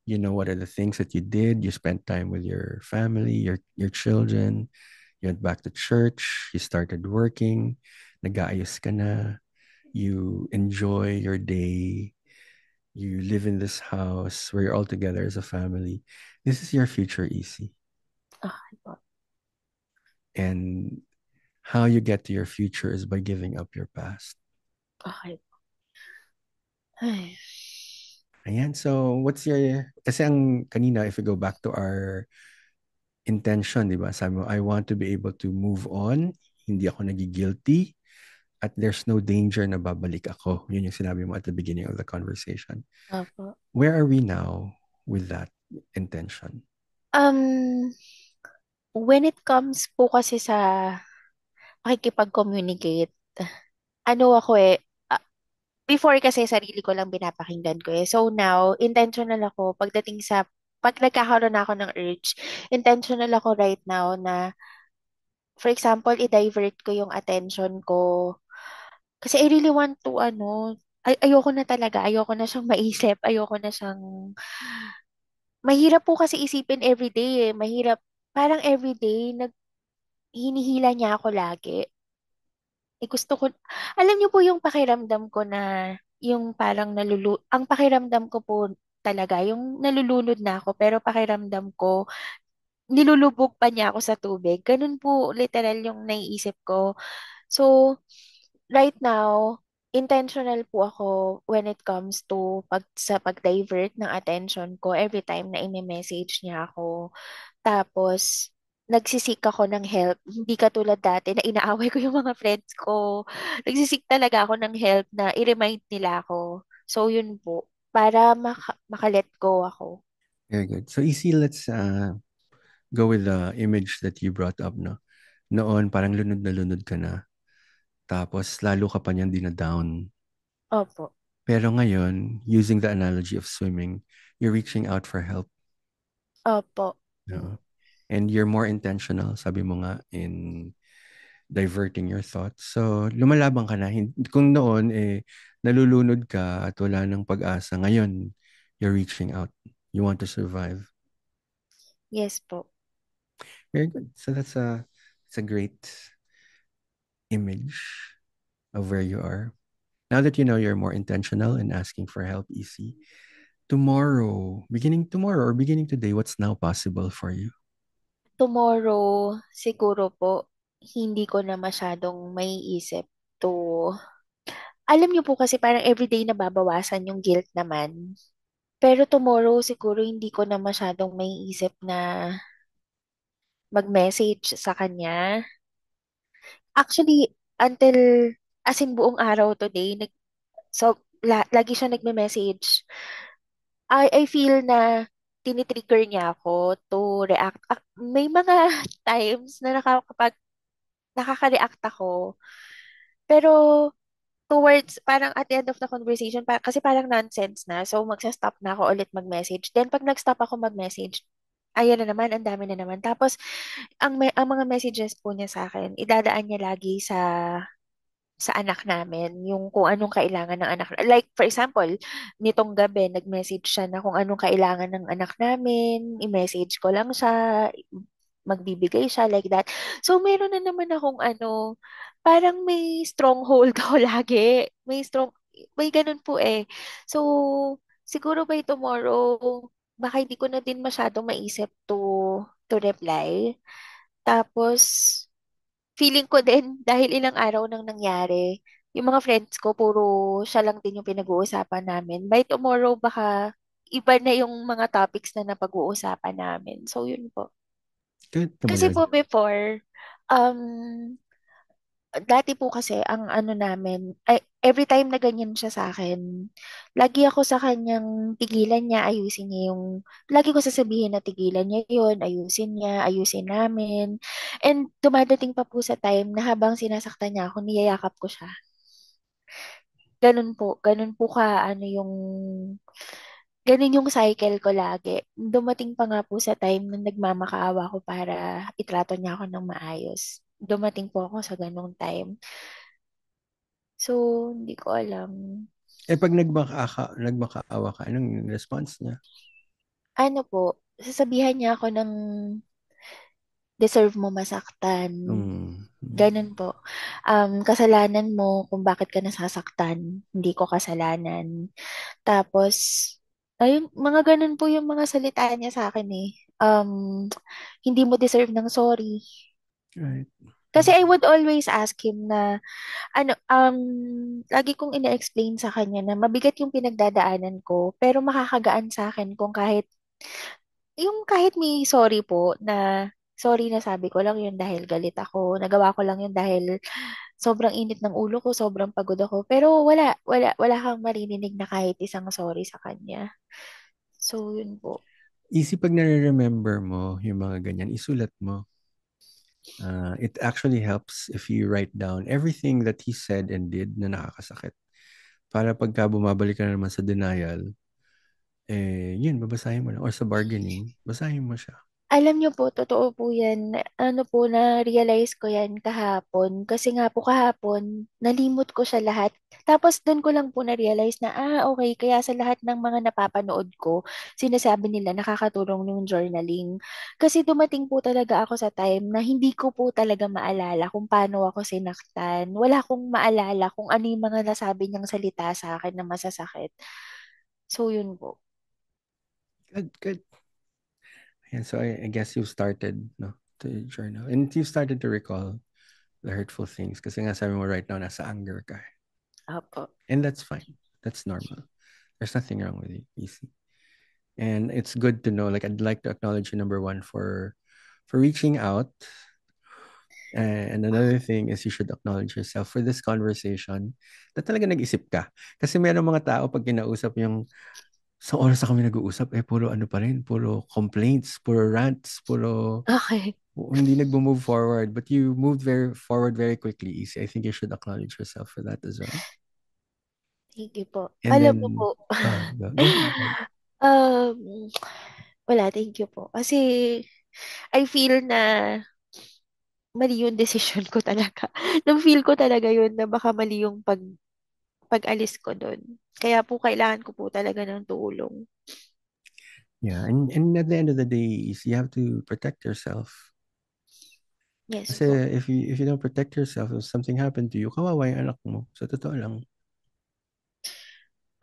You know what are the things that you did. You spent time with your family, your children. You went back to church. You started working. Nag-aayos ka na. You enjoy your day. You live in this house where you're all together as a family. This is your future, easy. Okay po. And how you get to your future is by giving up your past. Okay. Ay, Ayan, so what's your, kasi ang kanina, if we go back to our intention, di ba? Sabi mo, I want to be able to move on, hindi ako nagigilty, at there's no danger na babalik ako. Yun yung sinabi mo at the beginning of the conversation. opo. Where are we now with that intention? Um, when it comes po kasi sa pakikipag-communicate, ano ako eh, ah, before kasi sarili ko lang pinapakinggan ko eh. So now, intentional ako pagdating sa, pag nagkakaroon na ako ng urge, intentional ako right now na, for example, i-divert ko yung attention ko. Kasi I really want to, ayoko na talaga, ayoko na siyang maisip, ayoko na siyang, mahirap po kasi isipin everyday eh. Mahirap, parang everyday, hinihila niya ako lagi. Gusto ko, alam niyo po yung pakiramdam ko na, yung parang ang pakiramdam ko po talaga, yung nalulunod na ako, pero pakiramdam ko, nilulubog pa niya ako sa tubig. Ganun po, literal yung naiisip ko. So, right now, intentional po ako when it comes to sa pag-divert ng attention ko every time na i-message niya ako. Tapos, nagsisik ako ng help. Hindi katulad dati na inaaway ko yung mga friends ko. Nagsisik talaga ako ng help na i-remind nila ako. So, yun po. Para maka-let go ako. Very good. So, easy, let's go with the image that you brought up, no? Noon, parang lunod na lunod ka na. Tapos, lalo ka pa niyang dinadown. Opo. Pero ngayon, using the analogy of swimming, you're reaching out for help. Opo. No? And you're more intentional, sabi mo nga, in diverting your thoughts. So, lumalabang ka na. Kung noon, nalulunod ka at wala ng pag-asa, ngayon, you're reaching out. You want to survive. Yes po. Very good. So that's a great image of where you are. Now that you know you're more intentional in asking for help, easy. Beginning tomorrow or beginning today, what's now possible for you? Tomorrow, siguro po, hindi ko na masyadong maiisip to. Alam niyo po kasi parang everyday nababawasan yung guilt naman. Pero tomorrow, siguro hindi ko na masyadong maiisip na mag-message sa kanya. Actually, until, as in buong araw today, so, lagi siya nagme-message. I feel na tinitrigger niya ako to react. May mga times na nakaka-react ako. Pero towards, parang at the end of the conversation, kasi parang nonsense na. So, magsa-stop na ako ulit mag-message. Then, pag nag-stop ako mag-message, ayan na naman, ang dami na naman. Tapos, ang mga messages po niya sa akin, idadaan niya lagi sa anak namin, yung kung anong kailangan ng anak. Like, for example, nitong gabi, nag-message siya na kung anong kailangan ng anak namin, i-message ko lang siya, magbibigay siya, like that. So, meron na naman akong parang may stronghold ako lagi. May ganun po eh. So, siguro by tomorrow, baka hindi ko na din masyadong maisip to reply. Tapos, feeling ko din, dahil ilang araw nang nangyari, yung mga friends ko, puro siya lang din yung pinag-uusapan namin. By tomorrow, baka iba na yung mga topics na napag-uusapan namin. So, yun po. Good Kasi naman. po before, um, dati po kasi ang ano namin, ay, every time na ganyan siya sa akin, lagi ako sa kanyang tigilan niya, ayusin niya yung, lagi ko sasabihin na tigilan niya yun, ayusin niya, ayusin namin. And dumadating pa po sa time na habang sinasaktan niya ako, niyayakap ko siya. Ganun po ka, ganun yung cycle ko lagi. Dumating pa nga po sa time na nagmamakaawa ko para itrato niya ako ng maayos. Dumating po ako sa ganung time. So, hindi ko alam. Pag nagmakaawa ka, anong response niya? Ano po, sasabihan niya ako ng deserve mo masaktan. Mm. Ganun po. Kasalanan mo kung bakit ka nasasaktan. Hindi ko kasalanan. Tapos, ayun, mga ganun po yung mga salita niya sa akin eh. um, hindi mo deserve ng sorry. Right. Kasi I would always ask him na, lagi kong ina-explain sa kanya na mabigat yung pinagdadaanan ko, pero makakagaan sa akin kung kahit may sorry po na, sorry na sabi ko lang yun dahil galit ako, nagawa ko lang yun dahil sobrang init ng ulo ko, sobrang pagod ako. Pero wala kang maririnig na kahit isang sorry sa kanya. So, yun po. Easy pag nare-remember mo yung mga ganyan, isulat mo. It actually helps if you write down everything that he said and did na nakakasakit. Para pagka bumabalik ka na naman sa denial, yun, babasahin mo lang. Or sa bargaining, basahin mo siya. Alam niyo po, totoo po yan. Ano po, na-realize ko yan kahapon. Kasi nga po kahapon, nalimot ko siya lahat. Tapos doon ko lang po na-realize na, okay, kaya sa lahat ng mga napapanood ko, sinasabi nila nakakatulong yung journaling. Kasi dumating po talaga ako sa time na hindi ko po talaga maalala kung paano ako sinaktan. Wala akong maalala kung ano yung mga nasabi niyang salita sa akin na masasakit. So, yun po. Good, good. And so I guess you started, no, to journal. And you started to recall the hurtful things. Kasi nga sabi mo right now, nasa anger ka. Apo. And that's fine. That's normal. There's nothing wrong with it. Easy. And it's good to know. Like I'd like to acknowledge you, number one, for reaching out. And another thing is you should acknowledge yourself for this conversation na talaga nag-isip ka. Kasi meron mga tao pag kinausap yung sa oras na kami nag-uusap, puro ano pa rin, puro complaints, puro rants, puro Okay. hindi nagbo-move forward. But you moved very forward very quickly, Easy. I think you should acknowledge yourself for that as well. Thank you po. And Alam mo po, then, go ahead, go ahead. um, wala, thank you po. Kasi I feel na mali yung decision ko talaga. Nung feel ko talaga yun na baka mali yung pag-alis ko doon. Kaya po kailangan ko po talaga ng tulong. Yeah, and at the end of the day, is you have to protect yourself. Yes Kasi po. if you don't protect yourself, if something happened to you, kawawa yung anak mo. Sa totoo lang.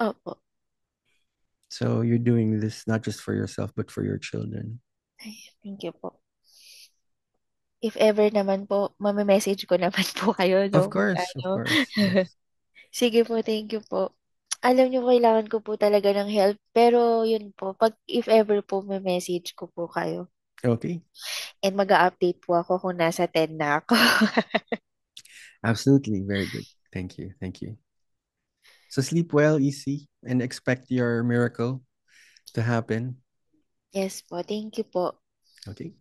Opo. So you're doing this not just for yourself, but for your children. Ay, thank you po. If ever naman po, message ko naman po kayo, Of no? course, Ano. of course, yes. Sige po, thank you po. Alam niyo, kailangan ko po talaga ng help. Pero yun po, if ever po, may message ko po kayo. Okay, And mag-update po ako kung nasa 10 na ako. absolutely, very good. Thank you, thank you. So sleep well, EC, and expect your miracle to happen. Yes po, thank you po. Okay.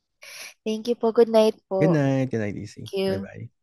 Thank you po. Good night po. Good night, EC. Thank Bye you. bye.